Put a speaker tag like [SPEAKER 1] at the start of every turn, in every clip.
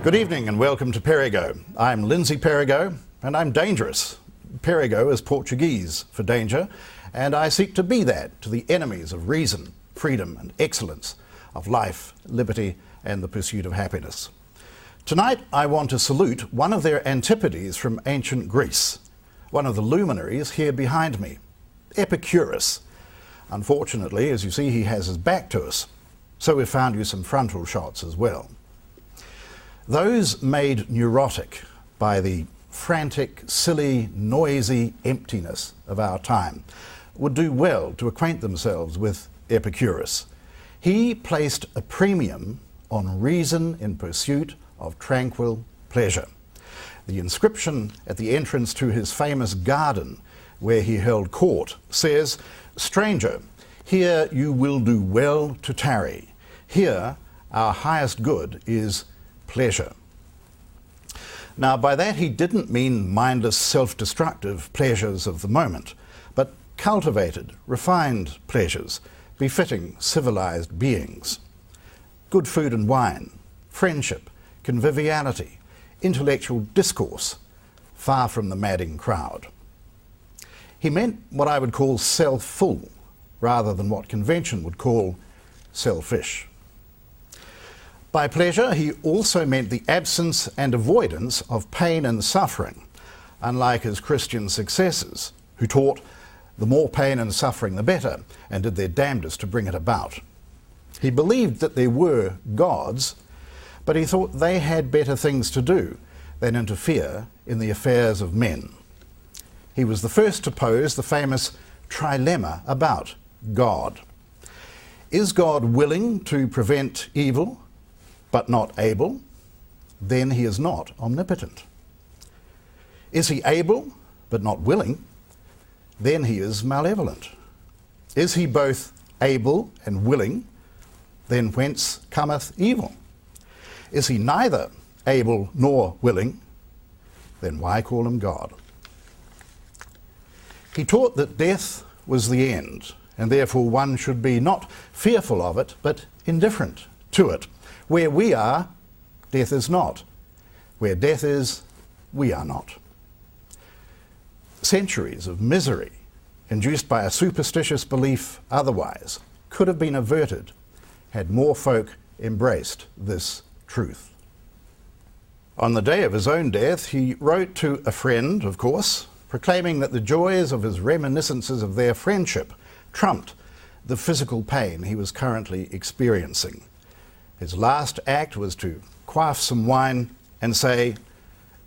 [SPEAKER 1] Good evening and welcome to Perigo. I'm Lindsay Perigo and I'm dangerous. Perigo is Portuguese for danger, and I seek to be that to the enemies of reason, freedom and excellence, of life, liberty and the pursuit of happiness. Tonight I want to salute one of their antipodes from ancient Greece, one of the luminaries here behind me, Epicurus. Unfortunately, as you see, he has his back to us, so we've found you some frontal shots as well. Those made neurotic by the frantic, silly, noisy emptiness of our time would do well to acquaint themselves with Epicurus. He placed a premium on reason in pursuit of tranquil pleasure. The inscription at the entrance to his famous garden, where he held court, says, "Stranger, here you will do well to tarry. Here our highest good is pleasure." Now, by that he didn't mean mindless, self-destructive pleasures of the moment, but cultivated, refined pleasures, befitting civilized beings. Good food and wine, friendship, conviviality, intellectual discourse, far from the madding crowd. He meant what I would call self-full, rather than what convention would call selfish. By pleasure, he also meant the absence and avoidance of pain and suffering, unlike his Christian successors, who taught the more pain and suffering the better, and did their damnedest to bring it about. He believed that there were gods, but he thought they had better things to do than interfere in the affairs of men. He was the first to pose the famous trilemma about God. Is God willing to prevent evil, but not able? Then he is not omnipotent. Is he able, but not willing? Then he is malevolent. Is he both able and willing? Then whence cometh evil? Is he neither able nor willing? Then why call him God? He taught that death was the end, and therefore one should be not fearful of it, but indifferent to it. Where we are, death is not. Where death is, we are not. Centuries of misery, induced by a superstitious belief otherwise, could have been averted had more folk embraced this truth. On the day of his own death, he wrote to a friend, of course, proclaiming that the joys of his reminiscences of their friendship trumped the physical pain he was currently experiencing. His last act was to quaff some wine and say,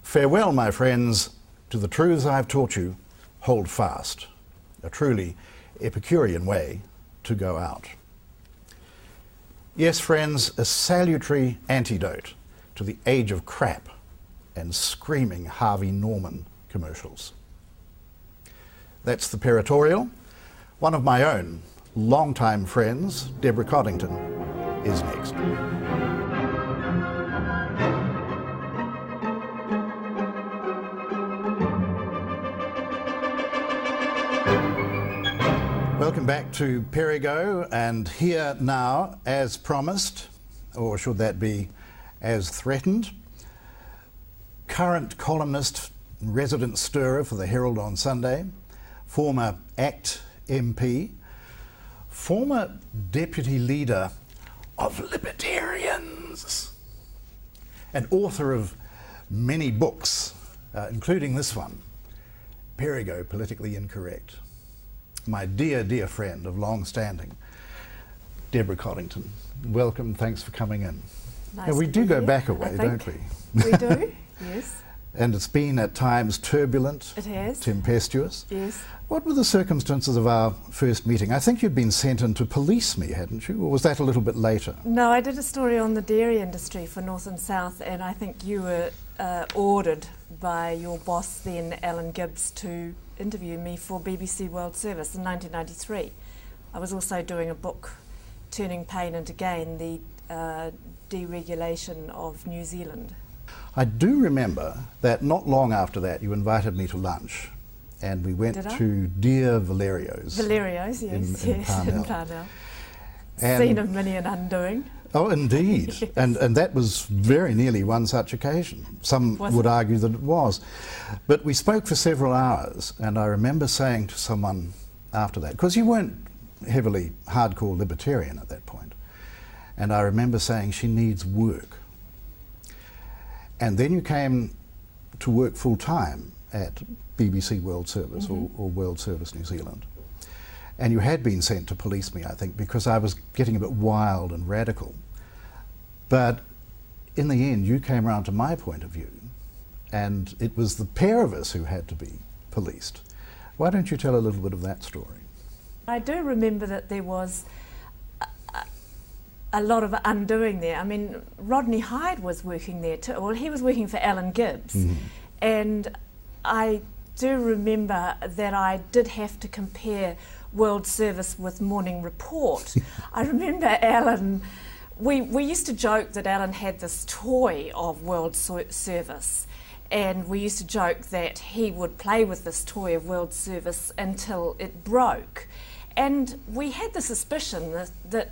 [SPEAKER 1] "Farewell, my friends, to the truths I've taught you, hold fast." A truly Epicurean way to go out. Yes, friends, a salutary antidote to the age of crap and screaming Harvey Norman commercials. That's the Peritorial. One of my own longtime friends, Deborah Coddington, is next. Welcome back to Perigo, and here now, as promised, or should that be as threatened, current columnist, resident stirrer for the Herald on Sunday, former ACT MP, former deputy leader of libertarians, and author of many books, including this one, Perigo, Politically Incorrect. My dear, dear friend of long standing, Deborah Coddington. Welcome, thanks for coming in.
[SPEAKER 2] Nice
[SPEAKER 1] now, we do go back a way, don't we?
[SPEAKER 2] We do, yes.
[SPEAKER 1] And it's been at times turbulent,
[SPEAKER 2] It has.
[SPEAKER 1] tempestuous.
[SPEAKER 2] Yes.
[SPEAKER 1] What were the circumstances of our first meeting? I think you'd been sent in to police me, hadn't you? Or was that a little bit later?
[SPEAKER 2] No, I did a story on the dairy industry for North and South, and I think you were ordered by your boss then, Alan Gibbs, to interview me for BBC World Service in 1993. I was also doing a book, Turning Pain into Gain, the deregulation of New Zealand.
[SPEAKER 1] I do remember that not long after that you invited me to lunch, and we went to dear Valerio's.
[SPEAKER 2] Valerio's, yes,
[SPEAKER 1] in
[SPEAKER 2] yes,
[SPEAKER 1] Parnell.
[SPEAKER 2] in Parnell.
[SPEAKER 1] And
[SPEAKER 2] Scene of many an undoing.
[SPEAKER 1] Oh, indeed.
[SPEAKER 2] Yes.
[SPEAKER 1] And that was very nearly one such occasion. Some would argue that it was. But we spoke for several hours, and I remember saying to someone after that, because you weren't heavily hardcore libertarian at that point, and I remember saying, she needs work. And then you came to work full-time at BBC World Service, or World Service New Zealand. And you had been sent to police me, I think, because I was getting a bit wild and radical. But in the end, you came around to my point of view, and it was the pair of us who had to be policed. Why don't you tell a little bit of that story?
[SPEAKER 2] I do remember that there was a lot of undoing there. I mean, Rodney Hyde was working there too. Well, he was working for Alan Gibbs. And I do remember that I did have to compare World Service with Morning Report. I remember Alan, we used to joke that Alan had this toy of World Service, and we used to joke that he would play with this toy of World Service until it broke. And we had the suspicion that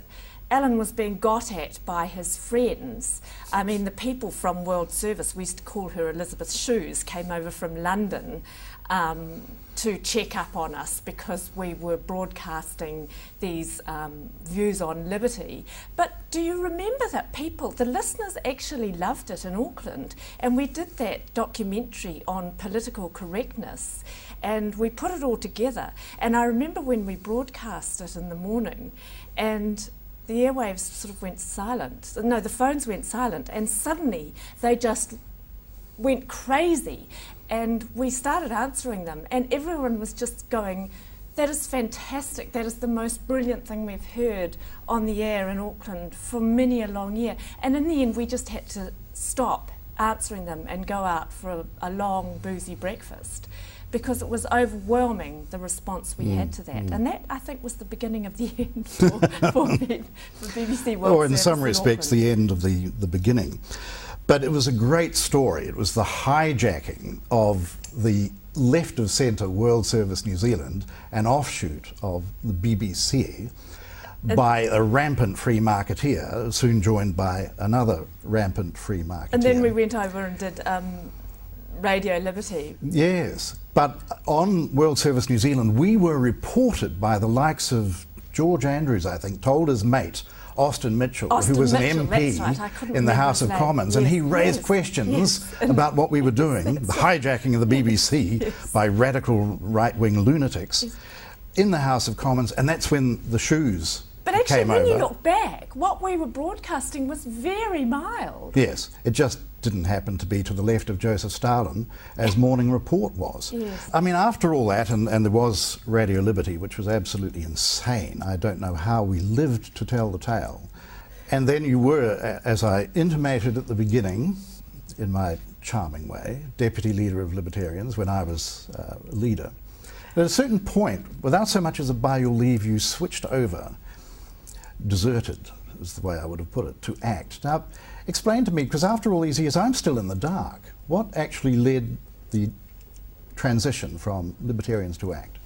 [SPEAKER 2] Alan was being got at by his friends. I mean, the people from World Service, we used to call her Elizabeth Shoes, came over from London to check up on us because we were broadcasting these views on liberty. But do you remember that the listeners actually loved it in Auckland, and we did that documentary on political correctness, and we put it all together. And I remember when we broadcast it in the morning, and the airwaves sort of went silent. No, the phones went silent, and suddenly they just went crazy. And we started answering them, and everyone was just going, that is fantastic, that is the most brilliant thing we've heard on the air in Auckland for many a long year. And in the end, we just had to stop answering them and go out for a long boozy breakfast, because it was overwhelming, the response we had to that. And that, I think, was the beginning of the end for BBC World
[SPEAKER 1] Or in
[SPEAKER 2] Service
[SPEAKER 1] some respects,
[SPEAKER 2] Auckland.
[SPEAKER 1] the end of the beginning. But it was a great story. It was the hijacking of the left-of-centre World Service New Zealand, an offshoot of the BBC, by a rampant free marketeer, soon joined by another rampant free marketeer.
[SPEAKER 2] And then we went over and did Radio Liberty.
[SPEAKER 1] Yes, but on World Service New Zealand, we were reported by the likes of George Andrews, I think, told his mate, Austin Mitchell, who was an MP in the House of Commons, and he raised questions about what we were doing, the hijacking of the BBC by radical right-wing lunatics in the House of Commons, and that's when the shoes
[SPEAKER 2] But actually,
[SPEAKER 1] came
[SPEAKER 2] when
[SPEAKER 1] over.
[SPEAKER 2] you look back, what we were broadcasting was very mild.
[SPEAKER 1] Yes, it just didn't happen to be to the left of Joseph Stalin, as Morning Report was.
[SPEAKER 2] Yes.
[SPEAKER 1] I mean, after all that, and there was Radio Liberty, which was absolutely insane. I don't know how we lived to tell the tale. And then you were, as I intimated at the beginning, in my charming way, deputy leader of libertarians when I was leader. But at a certain point, without so much as a by your leave, you switched over, deserted is the way I would have put it, to ACT. Now, explain to me, because after all these years I'm still in the dark, what actually led the transition from libertarians to ACT?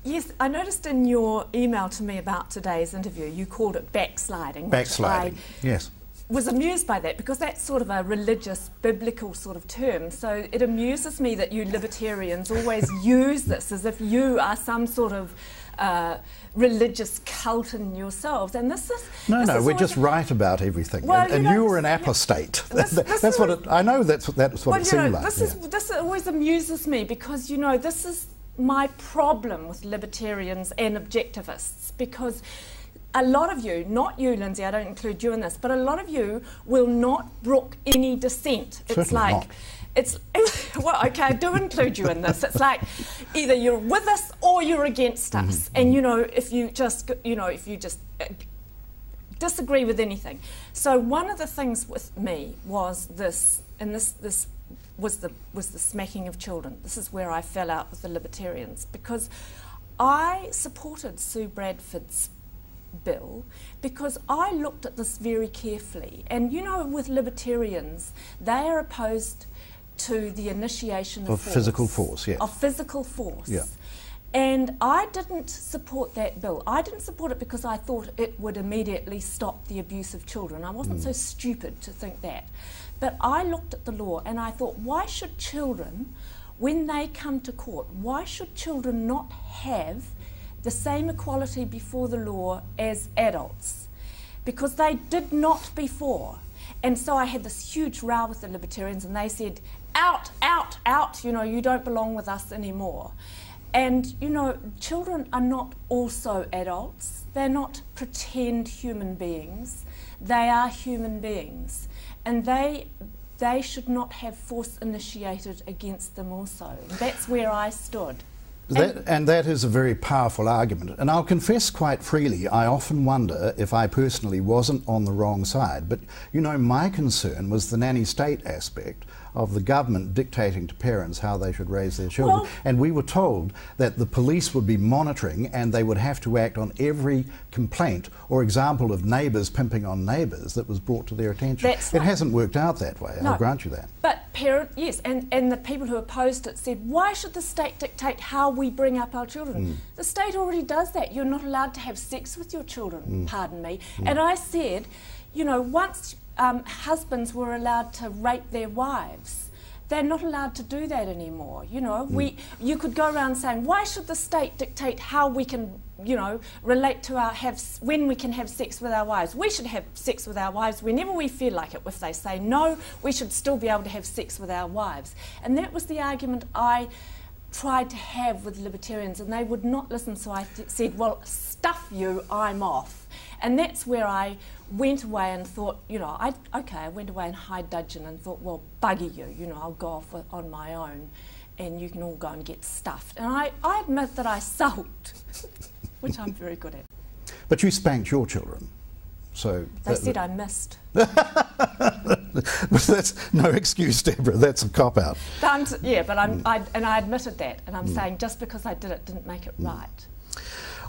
[SPEAKER 2] Yes, I noticed in your email to me about today's interview, you called it backsliding.
[SPEAKER 1] Backsliding, yes.
[SPEAKER 2] Was amused by that, because that's sort of a religious, biblical sort of term. So it amuses me that you libertarians always use this as if you are some sort of religious cult in yourselves. And this is...
[SPEAKER 1] No, we're just right about everything.
[SPEAKER 2] Well,
[SPEAKER 1] and you were an apostate. That's what it, I know that's what it seemed like.
[SPEAKER 2] This always amuses me, because, you know, this is my problem with libertarians and objectivists, because a lot of you, not you, Lindsay, I don't include you in this, but a lot of you will not brook any dissent. It's
[SPEAKER 1] Certainly not.
[SPEAKER 2] Well, okay, I do include you in this. It's like either you're with us or you're against us. And, you know, if you just disagree with anything. So one of the things with me was this, and this was the smacking of children. This is where I fell out with the libertarians, because I supported Sue Bradford's bill because I looked at this very carefully. And, you know, with libertarians, they are opposed to the initiation of force.
[SPEAKER 1] Physical force, yes.
[SPEAKER 2] Of physical force.
[SPEAKER 1] Yeah.
[SPEAKER 2] And I didn't support that bill. I didn't support it because I thought it would immediately stop the abuse of children. I wasn't so stupid to think that. But I looked at the law and I thought, why should children, when they come to court, why should children not have the same equality before the law as adults? Because they did not before. And so I had this huge row with the libertarians and they said, out, out, out, you know, you don't belong with us anymore. And, you know, children are not also adults. They're not pretend human beings. They are human beings. And they should not have force initiated against them also. That's where I stood.
[SPEAKER 1] And that is a very powerful argument. And I'll confess quite freely, I often wonder if I personally wasn't on the wrong side. But, you know, my concern was the nanny state aspect of the government dictating to parents how they should raise their children. Well, and we were told that the police would be monitoring and they would have to act on every complaint or example of neighbours pimping on neighbours that was brought to their attention. It hasn't worked out that way, no, I'll grant you that.
[SPEAKER 2] But yes, and the people who opposed it said, why should the state dictate how we bring up our children? The state already does that. You're not allowed to have sex with your children, pardon me. And I said, you know, once husbands were allowed to rape their wives, they're not allowed to do that anymore. You know, you could go around saying, why should the state dictate how we can, you know, relate to when we can have sex with our wives? We should have sex with our wives whenever we feel like it. If they say no, we should still be able to have sex with our wives. And that was the argument I tried to have with libertarians, and they would not listen. So I said, well, stuff you, I'm off. And that's where I went away and thought, you know, I went away in high dudgeon and thought, well, bugger you, you know, I'll go off on my own and you can all go and get stuffed. And I admit that I sulked, which I'm very good at.
[SPEAKER 1] But you spanked your children, so...
[SPEAKER 2] They said I missed.
[SPEAKER 1] That's no excuse, Deborah, that's a cop-out.
[SPEAKER 2] Yeah, but I admitted that, and I'm saying just because I did it didn't make it right.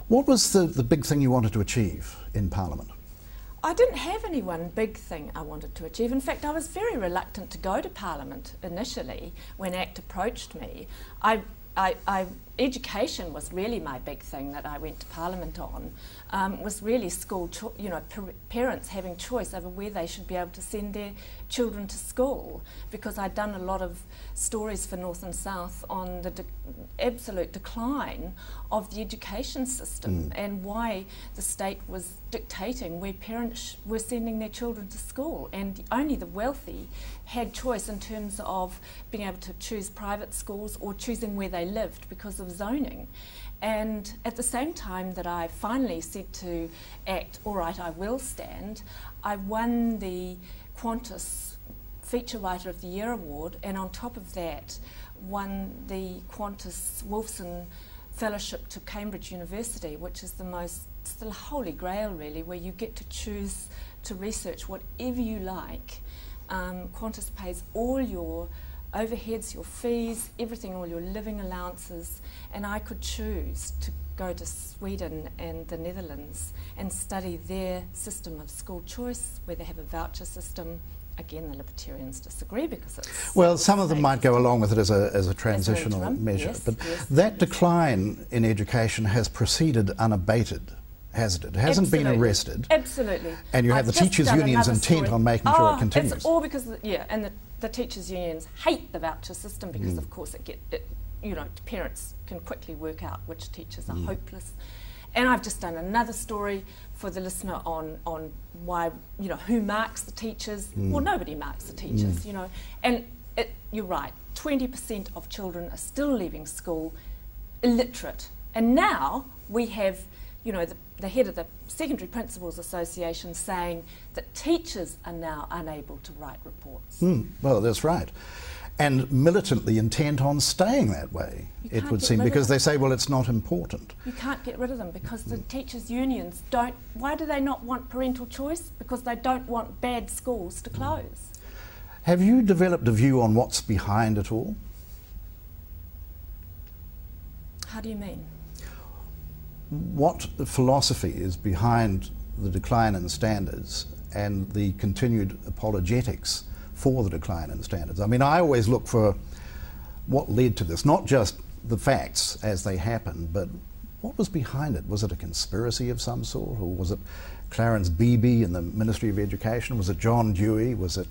[SPEAKER 1] What was the big thing you wanted to achieve in Parliament?
[SPEAKER 2] I didn't have any one big thing I wanted to achieve. In fact, I was very reluctant to go to Parliament initially when ACT approached me. Education was really my big thing that I went to Parliament on. Was really school, parents having choice over where they should be able to send their children to school, because I'd done a lot of stories for North and South on the absolute decline of the education system and why the state was dictating where parents were sending their children to school, and only the wealthy had choice in terms of being able to choose private schools or choosing where they lived because of zoning. And at the same time that I finally said to ACT, all right, I will stand, I won the Qantas Feature Writer of the Year award, and on top of that won the Qantas Wolfson Fellowship to Cambridge University, which is it's the holy grail really, where you get to choose to research whatever you like. Qantas pays all your overheads, your fees, everything, all your living allowances, and I could choose to go to Sweden and the Netherlands and study their system of school choice, where they have a voucher system. Again, the libertarians disagree because it's...
[SPEAKER 1] Well, some of them might go along with it as a transitional measure,
[SPEAKER 2] yes,
[SPEAKER 1] but
[SPEAKER 2] yes,
[SPEAKER 1] that decline in education has proceeded unabated, hasn't it? It hasn't been arrested.
[SPEAKER 2] Absolutely.
[SPEAKER 1] And you have the teachers' unions intent on making sure it continues.
[SPEAKER 2] It's all because, and the teachers' unions hate the voucher system because, of course, parents can quickly work out which teachers are hopeless. And I've just done another story for the listener on why, who marks the teachers. Well, nobody marks the teachers, And you're right, 20% of children are still leaving school illiterate. And now we have, the head of the Secondary Principals Association saying that teachers are now unable to write reports.
[SPEAKER 1] Well, that's right. And militantly intent on staying that way, it would seem, because they say, well, it's not important.
[SPEAKER 2] You can't get rid of them because the teachers' unions don't... Why do they not want parental choice? Because they don't want bad schools to close.
[SPEAKER 1] Have you developed a view on what's behind it all?
[SPEAKER 2] How do you mean?
[SPEAKER 1] What philosophy is behind the decline in standards and the continued apologetics for the decline in standards? I mean, I always look for what led to this, not just the facts as they happened, but what was behind it? Was it a conspiracy of some sort, or was it Clarence Beebe in the Ministry of Education? Was it John Dewey? Was it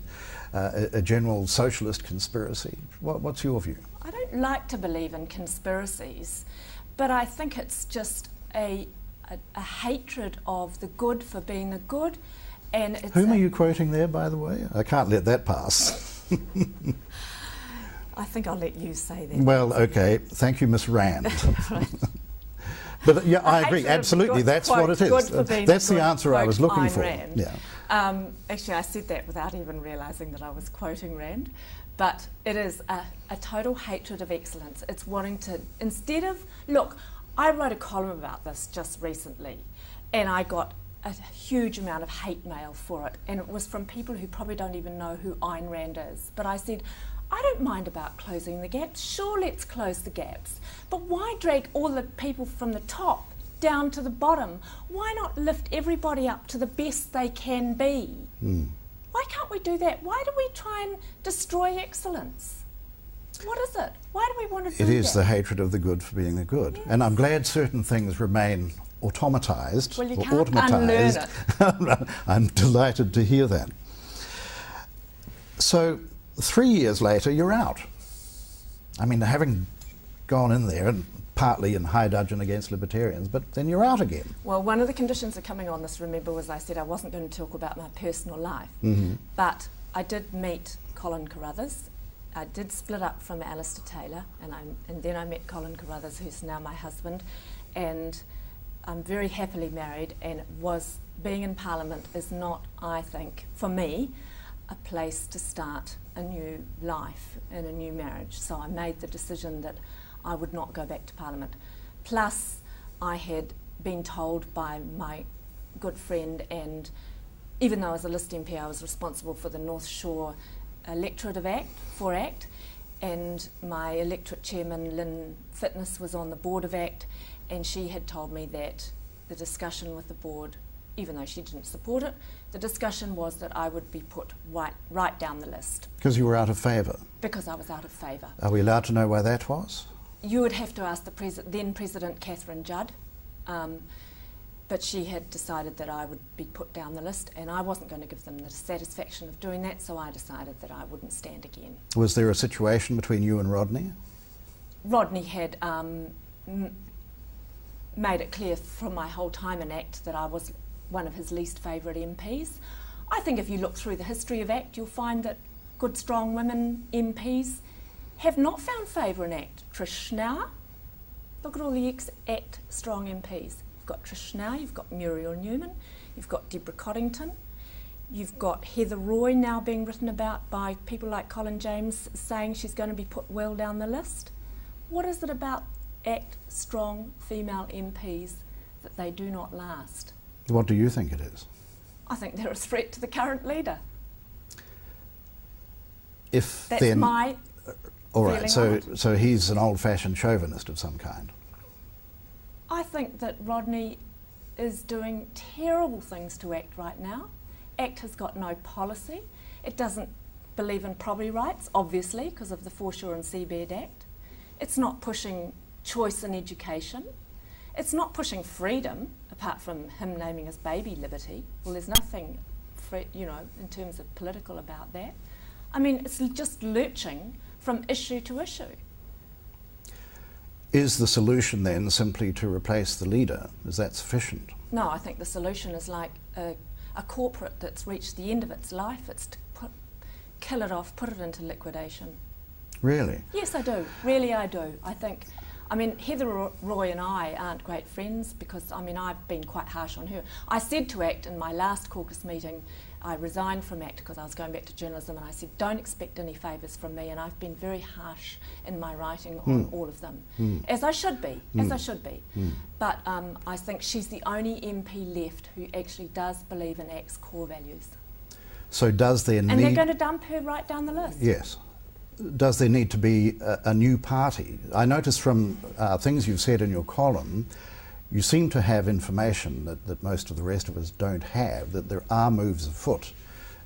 [SPEAKER 1] a general socialist conspiracy? What's your view?
[SPEAKER 2] I don't like to believe in conspiracies, but I think it's just a hatred of the good for being the good. And it's
[SPEAKER 1] Whom are you quoting there, by the way? I can't let that pass.
[SPEAKER 2] I think I'll let you say that.
[SPEAKER 1] Well, okay. Thank you, Miss Rand. But yeah, I agree, absolutely, that's what it is. That's the answer I was looking for.
[SPEAKER 2] Rand.
[SPEAKER 1] Yeah.
[SPEAKER 2] Actually, I said that without even realising that I was quoting Rand. But it is a total hatred of excellence. It's wanting to, instead of, look, I wrote a column about this just recently, and I got a huge amount of hate mail for it, and it was from people who probably don't even know who Ayn Rand is. But I said, I don't mind about closing the gaps. Sure, let's close the gaps. But why drag all the people from the top down to the bottom? Why not lift everybody up to the best they can be? Why can't we do that? Why do we try and destroy excellence? What is it? Why do we want to do that?
[SPEAKER 1] It is the hatred of the good for being the good. Yes. And I'm glad certain things remain automatized.
[SPEAKER 2] Well, you can't unlearn it.
[SPEAKER 1] I'm delighted to hear that. So 3 years later, you're out. I mean, having gone in there and partly in high dudgeon against libertarians, but then you're out again.
[SPEAKER 2] Well, one of the conditions of coming on this, remember, was I said I wasn't going to talk about my personal life. But I did meet Colin Carruthers. I did split up from Alistair Taylor, and then I met Colin Carruthers, who's now my husband, and I'm very happily married, and being in Parliament is not, I think, for me, a place to start a new life and a new marriage. So I made the decision that I would not go back to Parliament. Plus, I had been told by my good friend, and even though I was a list MP, I was responsible for the North Shore Electorate Act, and my electorate chairman, Lynn Fitness, was on the board of ACT, and she had told me that the discussion with the board, even though she didn't support it, the discussion was that I would be put right down the list.
[SPEAKER 1] Because you were out of favour?
[SPEAKER 2] Because I was out of favour.
[SPEAKER 1] Are we allowed to know why that was?
[SPEAKER 2] You would have to ask the then President Catherine Judd, but she had decided that I would be put down the list, and I wasn't going to give them the satisfaction of doing that, so I decided that I wouldn't stand again.
[SPEAKER 1] Was there a situation between you and Rodney?
[SPEAKER 2] Rodney had made it clear from my whole time in ACT that I was one of his least favourite MPs. I think if you look through the history of ACT, you'll find that good, strong women MPs have not found favour in ACT. Trish Schnauer, look at all the ex-ACT strong MPs. You've got Trish Schnauer, you've got Muriel Newman, you've got Deborah Coddington, you've got Heather Roy now being written about by people like Colin James saying she's going to be put well down the list. What is it about ACT strong female MPs that they do not last?
[SPEAKER 1] What do you think it is?
[SPEAKER 2] I think they're a threat to the current leader.
[SPEAKER 1] That's
[SPEAKER 2] my
[SPEAKER 1] all right,
[SPEAKER 2] so
[SPEAKER 1] he's an old-fashioned chauvinist of some kind.
[SPEAKER 2] I think that Rodney is doing terrible things to ACT right now. ACT has got no policy. It doesn't believe in property rights, obviously, because of the Foreshore and Seabed Act. It's not pushing choice in education. It's not pushing freedom, apart from him naming his baby Liberty. Well, there's nothing, in terms of political about that. I mean, it's just lurching from issue to issue.
[SPEAKER 1] Is the solution then simply to replace the leader? Is that sufficient?
[SPEAKER 2] No, I think the solution is like a corporate that's reached the end of its life. It's to kill it off, put it into liquidation.
[SPEAKER 1] Really?
[SPEAKER 2] Yes, I do. Really, I do. I mean, Heather Roy and I aren't great friends because, I've been quite harsh on her. I said to ACT in my last caucus meeting, I resigned from ACT because I was going back to journalism, and I said, don't expect any favours from me, and I've been very harsh in my writing on all of them, as I should be, But I think she's the only MP left who actually does believe in ACT's core values.
[SPEAKER 1] So does there
[SPEAKER 2] And they're going to dump her right down the list.
[SPEAKER 1] Yes. Does there need to be a new party? I notice from things you've said in your column, you seem to have information that most of the rest of us don't have, that there are moves afoot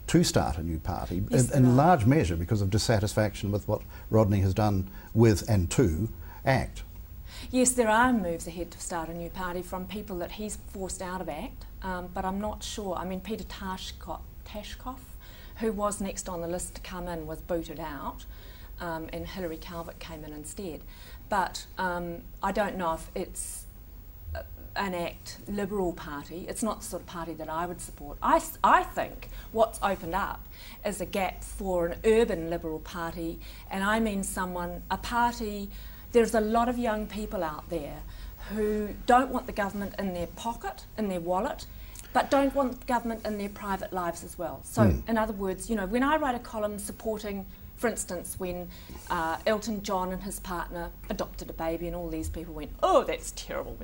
[SPEAKER 1] to start a new party,
[SPEAKER 2] yes,
[SPEAKER 1] in large measure because of dissatisfaction with what Rodney has done with and to ACT.
[SPEAKER 2] Yes, there are moves ahead to start a new party from people that he's forced out of ACT, but I'm not sure. I mean, Peter Tashkov, who was next on the list to come in, was booted out, and Hilary Calvert came in instead. But I don't know if it's an ACT Liberal party. It's not the sort of party that I would support. I think what's opened up is a gap for an urban Liberal party, and I mean a party. There's a lot of young people out there who don't want the government in their pocket, in their wallet, but don't want the government in their private lives as well. So, in other words, you know, when I write a column supporting, for instance, when Elton John and his partner adopted a baby and all these people went, oh, that's terrible.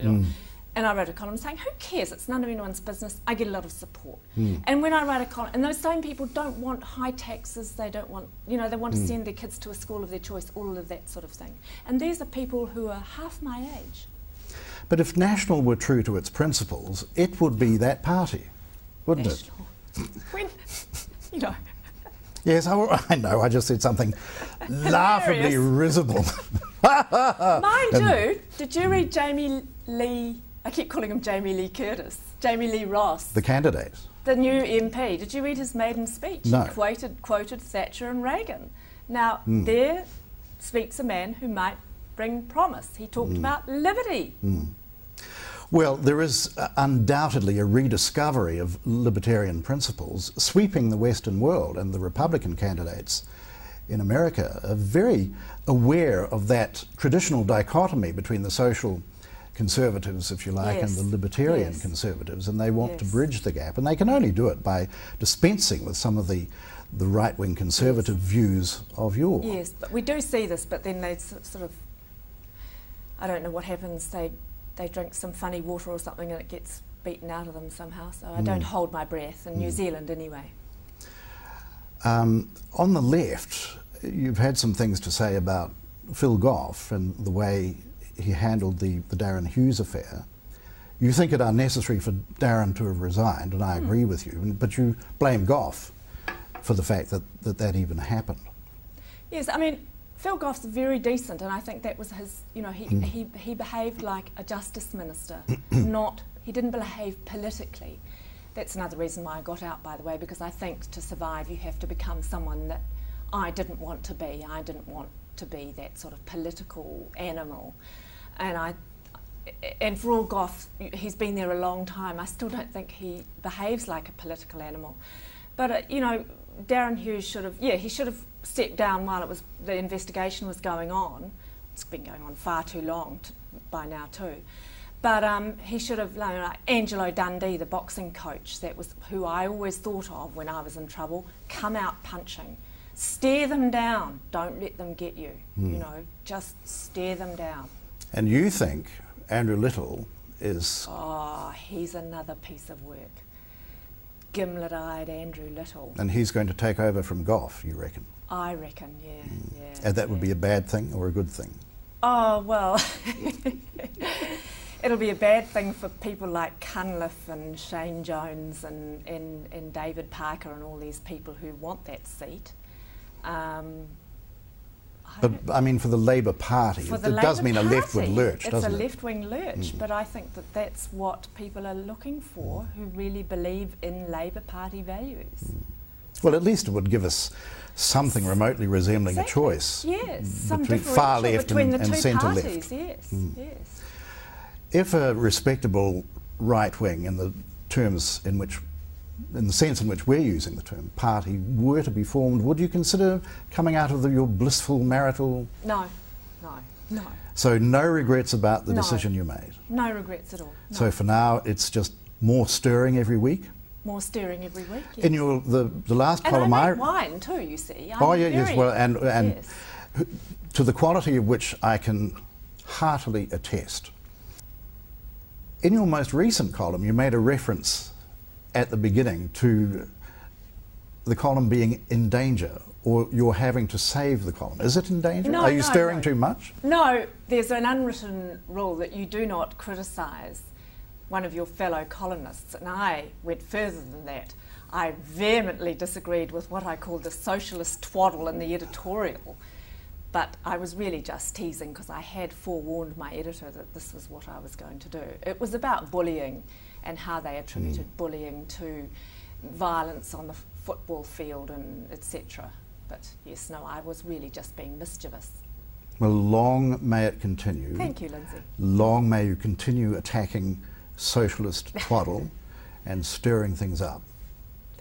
[SPEAKER 2] And I wrote a column saying, who cares? It's none of anyone's business. I get a lot of support. And when I write a column, and those same people don't want high taxes, they don't want, you know, they want to send their kids to a school of their choice, all of that sort of thing. And these are people who are half my age.
[SPEAKER 1] But if National were true to its principles, it would be that party, wouldn't it?
[SPEAKER 2] When, you know.
[SPEAKER 1] Yes, I know, I just said something laughably risible.
[SPEAKER 2] Mind you, did you read Jamie Lee, I keep calling him Jamie Lee Curtis, Jamie Lee Ross.
[SPEAKER 1] The candidate.
[SPEAKER 2] The new MP. Did you read his maiden speech?
[SPEAKER 1] No.
[SPEAKER 2] He quoted Thatcher and Reagan. Now, there speaks a man who might bring promise. He talked about liberty.
[SPEAKER 1] Well, there is undoubtedly a rediscovery of libertarian principles sweeping the Western world, and the Republican candidates in America are very aware of that traditional dichotomy between the social conservatives, if you like, and the libertarian conservatives, and they want to bridge the gap, and they can only do it by dispensing with some of the right-wing conservative views of yore.
[SPEAKER 2] Yes, but we do see this, but then they sort of, I don't know what happens, they drink some funny water or something and it gets beaten out of them somehow, so I don't hold my breath, in New Zealand anyway.
[SPEAKER 1] On the left, you've had some things to say about Phil Goff and the way he handled the Darren Hughes affair. You think it unnecessary for Darren to have resigned, and I agree with you, but you blame Goff for the fact that even happened.
[SPEAKER 2] Yes, I mean, Phil Goff's very decent, and I think that was his, you know, he behaved like a justice minister, he didn't behave politically. That's another reason why I got out, by the way, because I think to survive you have to become someone that I didn't want to be. I didn't want to be that sort of political animal. And for all Goff, he's been there a long time, I still don't think he behaves like a political animal. But, you know, Darren Hughes should have stepped down while the investigation was going on. It's been going on far too long by now too. But he should have, like Angelo Dundee, the boxing coach, that was who I always thought of when I was in trouble, come out punching. Stare them down, don't let them get you, you know, just stare them down. And
[SPEAKER 1] you think Andrew Little is...
[SPEAKER 2] Oh, he's another piece of work. Gimlet-eyed Andrew Little.
[SPEAKER 1] And he's going to take over from Goff, you reckon?
[SPEAKER 2] I reckon, yeah.
[SPEAKER 1] And that would be a bad thing or a good thing?
[SPEAKER 2] Oh, well, it'll be a bad thing for people like Cunliffe and Shane Jones and David Parker and all these people who want that seat.
[SPEAKER 1] But, I mean, for the Labour Party, it does mean a leftward lurch, doesn't it?
[SPEAKER 2] It's a left-wing lurch, but I think that's what people are looking for, who really believe in Labour Party values.
[SPEAKER 1] Well, at least it would give us something remotely resembling a choice.
[SPEAKER 2] Yes, some
[SPEAKER 1] between far left and centre left.
[SPEAKER 2] Yes, yes.
[SPEAKER 1] If a respectable right wing, in the sense in which we're using the term, party, were to be formed, would you consider coming out of your blissful marital...
[SPEAKER 2] No.
[SPEAKER 1] So no regrets about the decision you made?
[SPEAKER 2] No regrets at all. No.
[SPEAKER 1] So for now, it's just more stirring every week?
[SPEAKER 2] More stirring every week, yes.
[SPEAKER 1] In the last column,
[SPEAKER 2] I make wine too, you see.
[SPEAKER 1] And
[SPEAKER 2] yes.
[SPEAKER 1] To the quality of which I can heartily attest. In your most recent column, you made a reference at the beginning to the column being in danger, or you're having to save the column. Is it in danger? Are you stirring too much?
[SPEAKER 2] No, there's an unwritten rule that you do not criticise one of your fellow columnists, and I went further than that. I vehemently disagreed with what I called the socialist twaddle in the editorial, But I was really just teasing because I had forewarned my editor that this was what I was going to do. It was about bullying and how they attributed bullying to violence on the football field and etc. But yes, no, I was really just being mischievous.
[SPEAKER 1] Well, long may it continue.
[SPEAKER 2] Thank you, Lindsay.
[SPEAKER 1] Long may you continue attacking socialist twaddle and stirring things up.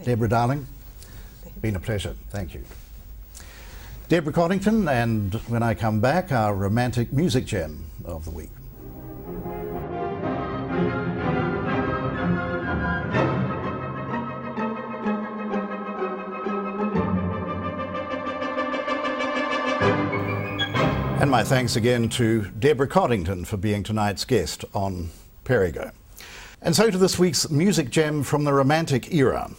[SPEAKER 1] Deborah, darling, been a pleasure. Thank you. Deborah Coddington, and when I come back, our romantic music gem of the week. And my thanks again to Deborah Coddington for being tonight's guest on Perigo. And so to this week's music gem from the Romantic era,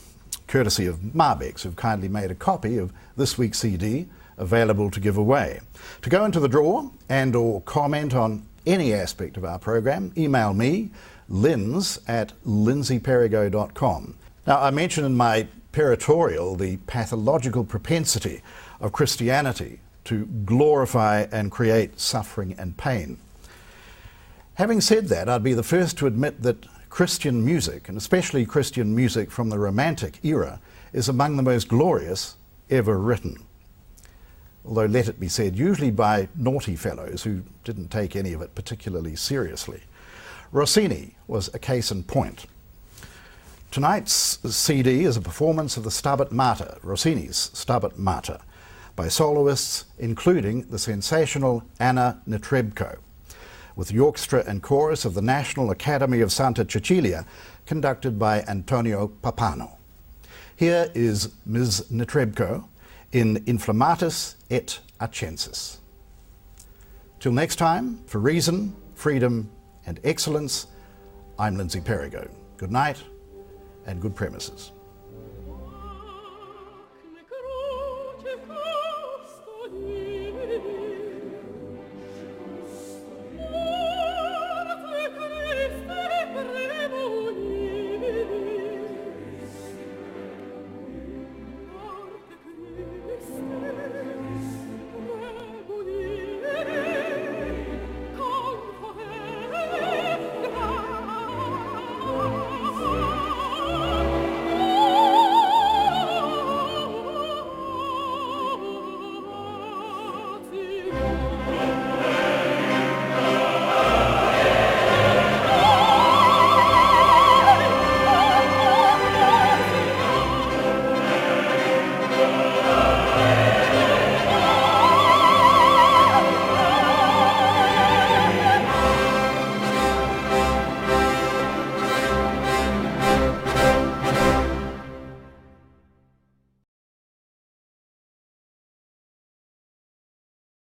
[SPEAKER 1] courtesy of Marbex, who've kindly made a copy of this week's CD available to give away. To go into the draw and or comment on any aspect of our program, email me, linz@lindsayperigo.com. Now, I mentioned in my peritorial the pathological propensity of Christianity to glorify and create suffering and pain. Having said that, I'd be the first to admit that Christian music, and especially Christian music from the Romantic era, is among the most glorious ever written. Although, let it be said, usually by naughty fellows who didn't take any of it particularly seriously. Rossini was a case in point. Tonight's CD is a performance of the Stabat Mater, Rossini's Stabat Mater, by soloists including the sensational Anna Netrebko, with the orchestra and chorus of the National Academy of Santa Cecilia, conducted by Antonio Pappano. Here is Ms. Netrebko in Inflammatus et Accensus. Till next time, for reason, freedom and excellence, I'm Lindsay Perigo. Good night and good premises.